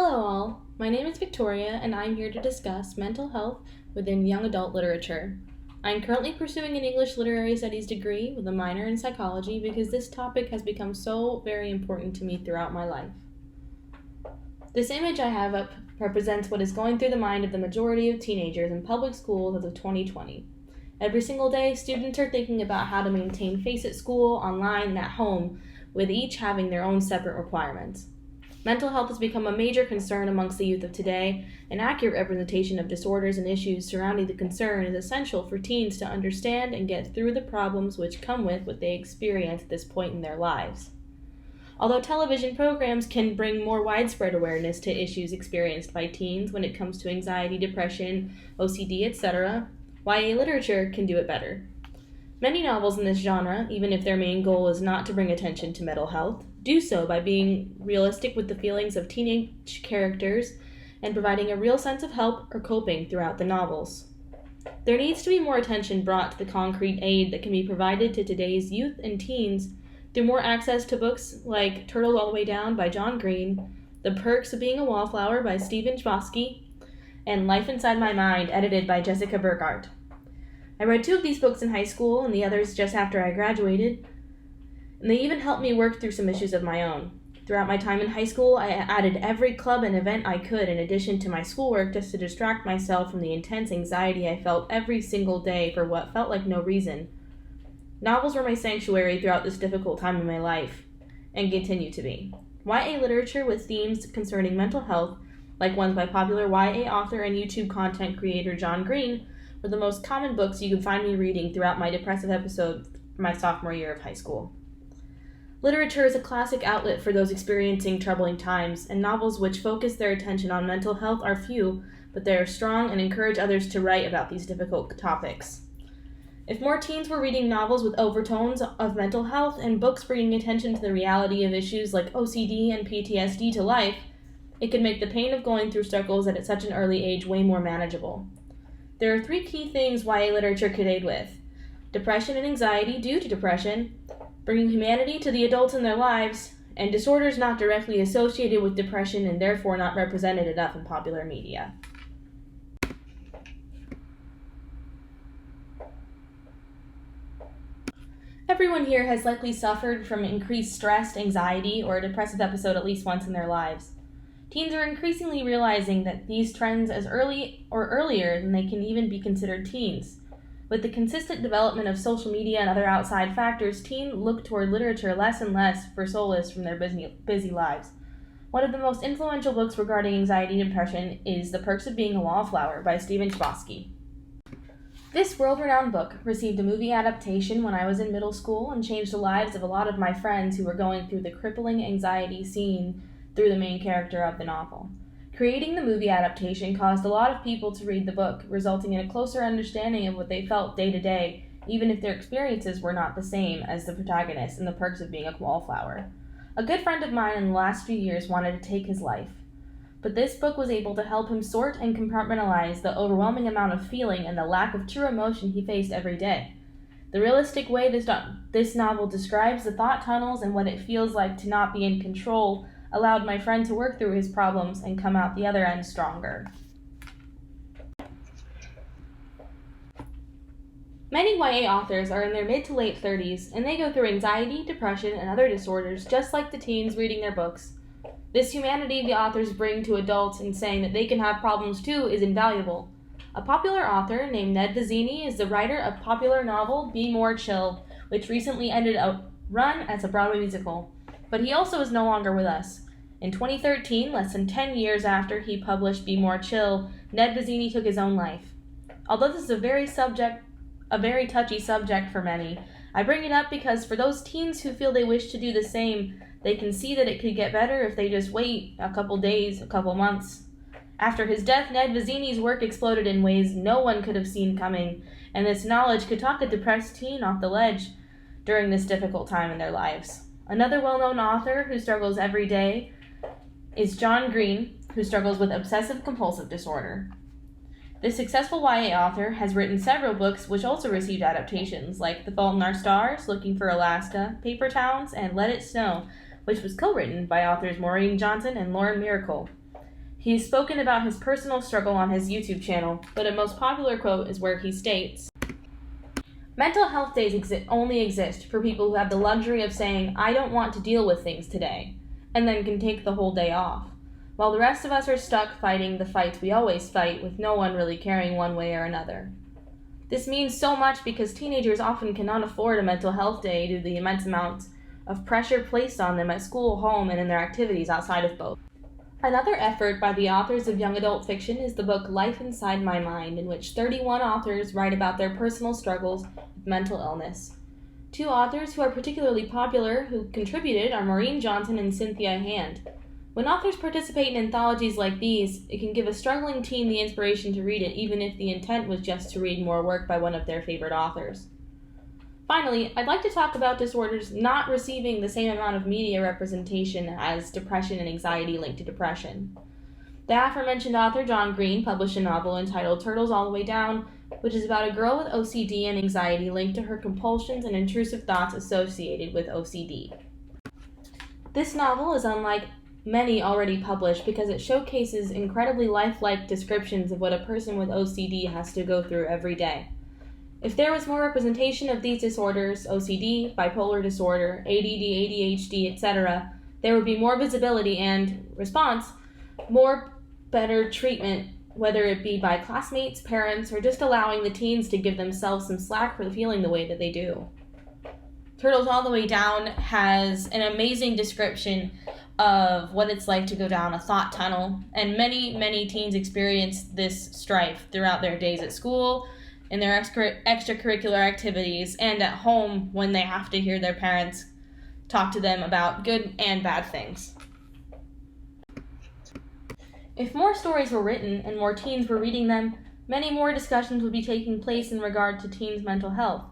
Hello all, my name is Victoria and I'm here to discuss mental health within young adult literature. I'm currently pursuing an English Literary Studies degree with a minor in psychology because this topic has become so very important to me throughout my life. This image I have up represents what is going through the mind of the majority of teenagers in public schools as of 2020. Every single day, students are thinking about how to maintain face at school, online, and at home, with each having their own separate requirements. Mental health has become a major concern amongst the youth of today. An accurate representation of disorders and issues surrounding the concern is essential for teens to understand and get through the problems which come with what they experience at this point in their lives. Although television programs can bring more widespread awareness to issues experienced by teens when it comes to anxiety, depression, OCD, etc., YA literature can do it better. Many novels in this genre, even if their main goal is not to bring attention to mental health, do so by being realistic with the feelings of teenage characters and providing a real sense of help or coping throughout the novels. There needs to be more attention brought to the concrete aid that can be provided to today's youth and teens through more access to books like Turtles All the Way Down by John Green, The Perks of Being a Wallflower by Stephen Chbosky, and Life Inside My Mind, edited by Jessica Burkhardt. I read 2 of these books in high school and the others just after I graduated, and they even helped me work through some issues of my own. Throughout my time in high school, I added every club and event I could in addition to my schoolwork just to distract myself from the intense anxiety I felt every single day for what felt like no reason. Novels were my sanctuary throughout this difficult time in my life, and continue to be. YA literature with themes concerning mental health, like ones by popular YA author and YouTube content creator John Green, were the most common books you could find me reading throughout my depressive episode for my sophomore year of high school. Literature is a classic outlet for those experiencing troubling times, and novels which focus their attention on mental health are few, but they are strong and encourage others to write about these difficult topics. If more teens were reading novels with overtones of mental health and books bringing attention to the reality of issues like OCD and PTSD to life, it could make the pain of going through struggles at such an early age way more manageable. There are 3 key things YA literature could aid with: depression and anxiety due to depression, bringing humanity to the adults in their lives, and disorders not directly associated with depression and therefore not represented enough in popular media. Everyone here has likely suffered from increased stress, anxiety, or a depressive episode at least once in their lives. Teens are increasingly realizing that these trends as early or earlier than they can even be considered teens. With the consistent development of social media and other outside factors, teens look toward literature less and less for solace from their busy lives. One of the most influential books regarding anxiety and depression is The Perks of Being a Wallflower by Stephen Chbosky. This world-renowned book received a movie adaptation when I was in middle school and changed the lives of a lot of my friends who were going through the crippling anxiety seen through the main character of the novel. Creating the movie adaptation caused a lot of people to read the book, resulting in a closer understanding of what they felt day to day, even if their experiences were not the same as the protagonist in The Perks of Being a Wallflower. A good friend of mine in the last few years wanted to take his life, but this book was able to help him sort and compartmentalize the overwhelming amount of feeling and the lack of true emotion he faced every day. The realistic way this novel describes the thought tunnels and what it feels like to not be in control allowed my friend to work through his problems and come out the other end stronger. Many YA authors are in their mid to late 30s, and they go through anxiety, depression, and other disorders just like the teens reading their books. This humanity the authors bring to adults in saying that they can have problems too is invaluable. A popular author named Ned Vizzini is the writer of popular novel Be More Chill, which recently ended a run as a Broadway musical. But he also is no longer with us. In 2013, less than 10 years after he published Be More Chill, Ned Vizzini took his own life. Although this is a very touchy subject for many, I bring it up because for those teens who feel they wish to do the same, they can see that it could get better if they just wait a couple days, a couple months. After his death, Ned Vizzini's work exploded in ways no one could have seen coming, and this knowledge could talk a depressed teen off the ledge during this difficult time in their lives. Another well-known author who struggles every day is John Green, who struggles with obsessive-compulsive disorder. This successful YA author has written several books which also received adaptations, like The Fault in Our Stars, Looking for Alaska, Paper Towns, and Let It Snow, which was co-written by authors Maureen Johnson and Lauren Miracle. He's spoken about his personal struggle on his YouTube channel, but a most popular quote is where he states, "Mental health days only exist for people who have the luxury of saying, 'I don't want to deal with things today,' and then can take the whole day off, while the rest of us are stuck fighting the fights we always fight with no one really caring one way or another." This means so much because teenagers often cannot afford a mental health day due to the immense amount of pressure placed on them at school, home, and in their activities outside of both. Another effort by the authors of young adult fiction is the book Life Inside My Mind, in which 31 authors write about their personal struggles with mental illness. Two authors who are particularly popular who contributed are Maureen Johnson and Cynthia Hand. When authors participate in anthologies like these, it can give a struggling teen the inspiration to read it, even if the intent was just to read more work by one of their favorite authors. Finally, I'd like to talk about disorders not receiving the same amount of media representation as depression and anxiety linked to depression. The aforementioned author John Green published a novel entitled Turtles All the Way Down, which is about a girl with OCD and anxiety linked to her compulsions and intrusive thoughts associated with OCD. This novel is unlike many already published because it showcases incredibly lifelike descriptions of what a person with OCD has to go through every day. If there was more representation of these disorders, OCD, bipolar disorder, ADD, ADHD, etc., there would be more visibility and response, more better treatment, whether it be by classmates, parents, or just allowing the teens to give themselves some slack for feeling the way that they do. Turtles All the Way Down has an amazing description of what it's like to go down a thought tunnel, and many teens experience this strife throughout their days at school, in their extracurricular activities, and at home when they have to hear their parents talk to them about good and bad things. If more stories were written and more teens were reading them, many more discussions would be taking place in regard to teens' mental health.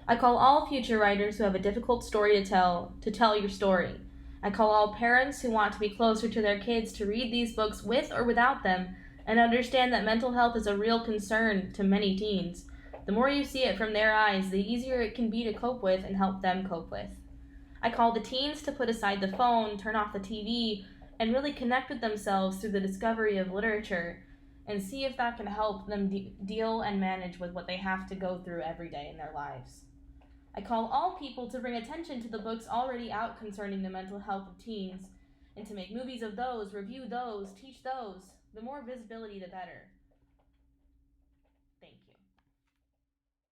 I call all future writers who have a difficult story to tell your story. I call all parents who want to be closer to their kids to read these books with or without them and understand that mental health is a real concern to many teens. The more you see it from their eyes, the easier it can be to cope with and help them cope with. I call the teens to put aside the phone, turn off the TV, and really connect with themselves through the discovery of literature and see if that can help them deal and manage with what they have to go through every day in their lives. I call all people to bring attention to the books already out concerning the mental health of teens and to make movies of those, review those, teach those. The more visibility, the better.